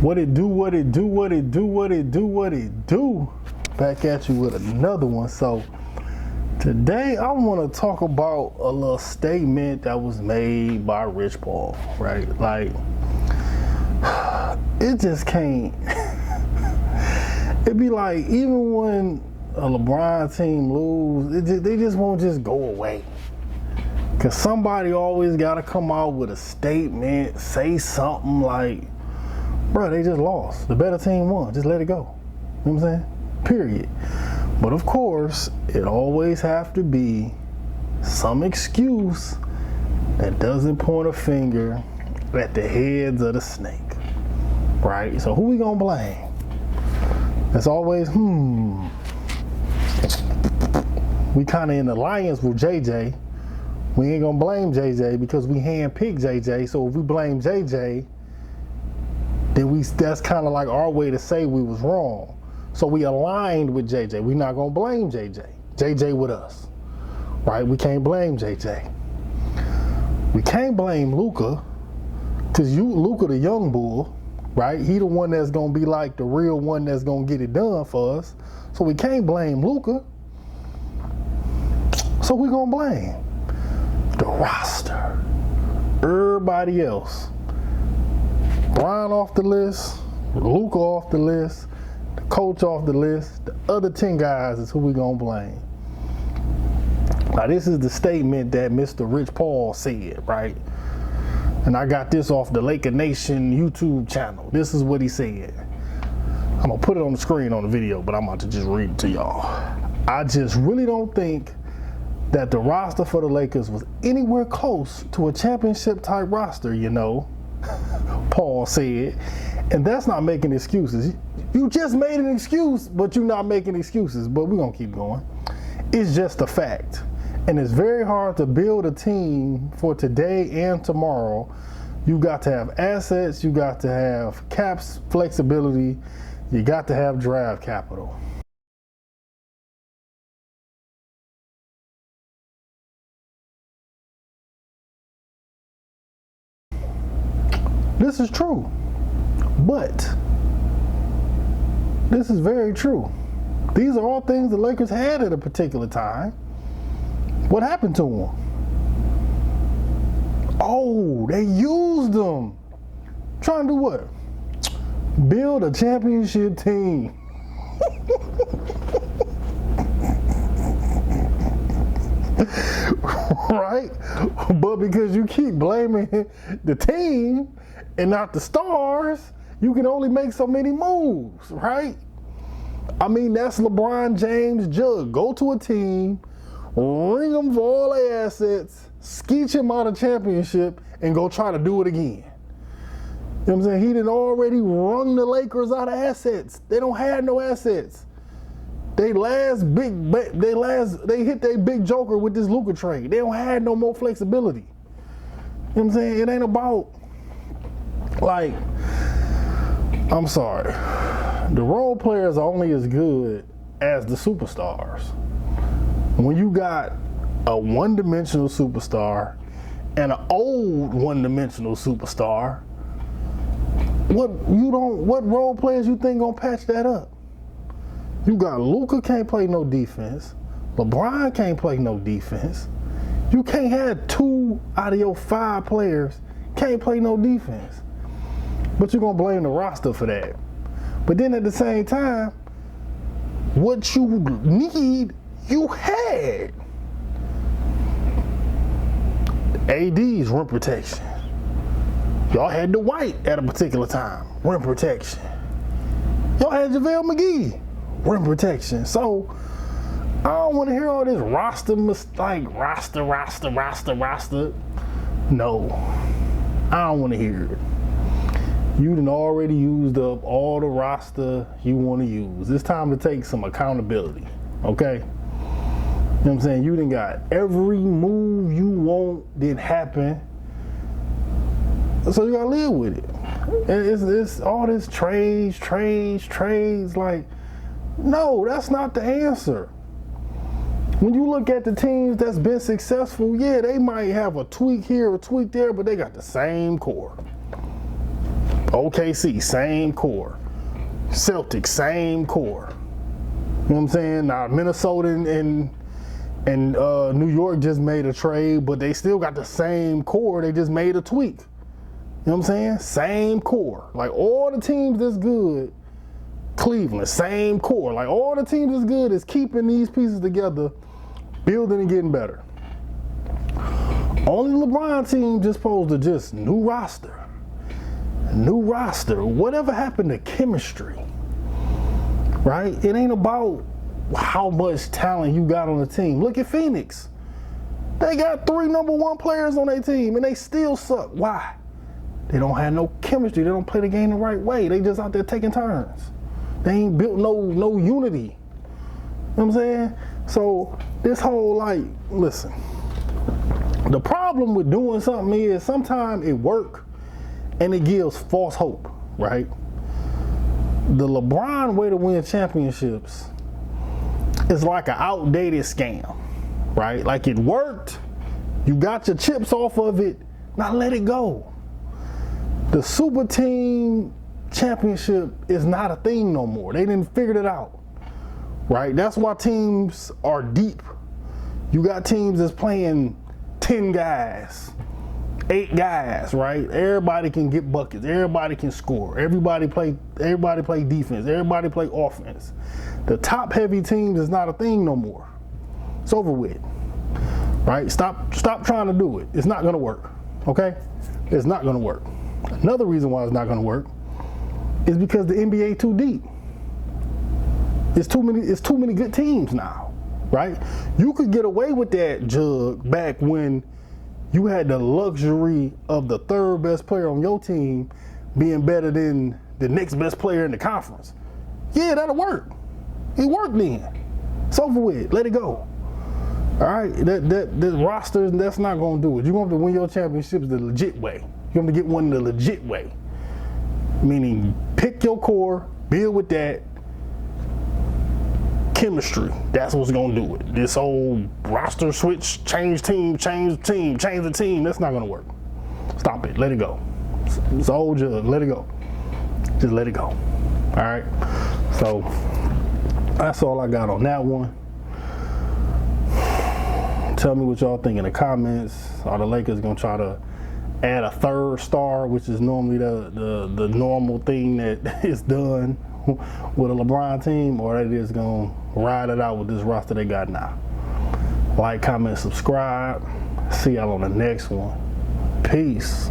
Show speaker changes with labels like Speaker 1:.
Speaker 1: What it do, what it do, what it do, what it do, what it do. Back at you with another one. So today I want to talk about a little statement that was made by Rich Paul, right? Like, it just can't. It'd be like, even when a LeBron team lose, they just won't just go away. Cause somebody always gotta come out with a statement, say something like, bro, they just lost. The better team won. Just let it go. You know what I'm saying? Period. But of course, it always have to be some excuse that doesn't point a finger at the heads of the snake. Right? So who we gonna blame? It's always, we kind of in alliance with JJ. We ain't gonna blame JJ because we handpicked JJ. So if we blame JJ, then that's kind of like our way to say we was wrong. So we aligned with JJ. We're not gonna blame JJ. JJ with us, right? We can't blame JJ. We can't blame Luka, cause Luka the young bull, right? He the one that's gonna be like the real one that's gonna get it done for us. So we can't blame Luka. So we gonna blame the roster, everybody else. Brian off the list, Luka off the list, the coach off the list, the other 10 guys is who we gonna blame. Now this is the statement that Mr. Rich Paul said, right? And I got this off the Laker Nation YouTube channel. This is what he said. I'm gonna put it on the screen on the video, but I'm about to just read it to y'all. I just really don't think that the roster for the Lakers was anywhere close to a championship type roster, you know, Paul said. And that's not making excuses. You just made an excuse, but you're not making excuses. But we're gonna keep going. It's just a fact. And it's very hard to build a team for today and tomorrow. You got to have assets, you got to have caps, flexibility, you got to have draft capital. This is true, but this is very true. These are all things the Lakers had at a particular time. What happened to them? Oh, they used them. Trying to do what? Build a championship team. Right? But because you keep blaming the team and not the stars, you can only make so many moves, right? I mean, that's LeBron James' jug. Go to a team, ring them for all their assets, skeech him out of championship, and go try to do it again. You know what I'm saying? He done already wrung the Lakers out of assets. They don't have no assets. They hit their big joker with this Luka trade. They don't have no more flexibility. You know what I'm saying? It ain't about, like, I'm sorry. The role players are only as good as the superstars. When you got a one-dimensional superstar and an old one-dimensional superstar, what role players you think gonna patch that up? You got Luka can't play no defense. LeBron can't play no defense. You can't have 2 out of your 5 players can't play no defense. But you're gonna blame the roster for that. But then at the same time, what you need, you had. AD's rim protection. Y'all had Dwight at a particular time, rim protection. Y'all had JaVale McGee, rim protection. So I don't want to hear all this roster. No, I don't want to hear it. You done already used up all the roster you want to use. It's time to take some accountability, okay? You know what I'm saying? You done got every move you want didn't happen. So you gotta live with it. It's all this trades. Like, no, that's not the answer. When you look at the teams that's been successful, yeah, they might have a tweak here, a tweak there, but they got the same core. OKC, same core. Celtics, same core. You know what I'm saying? Now Minnesota and New York just made a trade, but they still got the same core. They just made a tweak. You know what I'm saying? Same core. Like all the teams that's good, Cleveland, same core. Like all the teams that's good is keeping these pieces together, building and getting better. Only LeBron team just supposed to just new roster. New roster. Whatever happened to chemistry? Right? It ain't about how much talent you got on the team. Look at Phoenix. They got 3 #1 players on their team and they still suck. Why? They don't have no chemistry. They don't play the game the right way. They just out there taking turns. They ain't built no unity. You know what I'm saying? So this whole listen. The problem with doing something is sometimes it works and it gives false hope, right? The LeBron way to win championships is like an outdated scam, right? Like it worked, you got your chips off of it, now let it go. The super team championship is not a thing no more. They didn't figure it out, right? That's why teams are deep. You got teams that's playing 10 guys, 8 guys, right? Everybody can get buckets. Everybody can score. Everybody play defense. Everybody play offense. The top heavy teams is not a thing no more. It's over with, right? Stop trying to do it. It's not gonna work, okay? It's not gonna work. Another reason why it's not gonna work is because the NBA too deep. It's too many good teams now, right? You could get away with that, Jug, back when you had the luxury of the 3rd best player on your team being better than the next best player in the conference. Yeah, that'll work. It worked then. It's over with. Let it go. All right, that roster, that's not gonna do it. You're gonna have to win your championships the legit way. You're gonna get one the legit way. Meaning, pick your core, build with that. Chemistry, that's what's gonna do it. This whole roster switch, change the team, that's not gonna work. Stop it, let it go. It's old Jug, let it go. Just let it go. All right, so that's all I got on that one. Tell me what y'all think in the comments. Are the Lakers gonna try to add a 3rd star, which is normally the normal thing that is done with a LeBron team, or they just gonna ride it out with this roster they got now? Like, comment, subscribe. See y'all on the next one. Peace.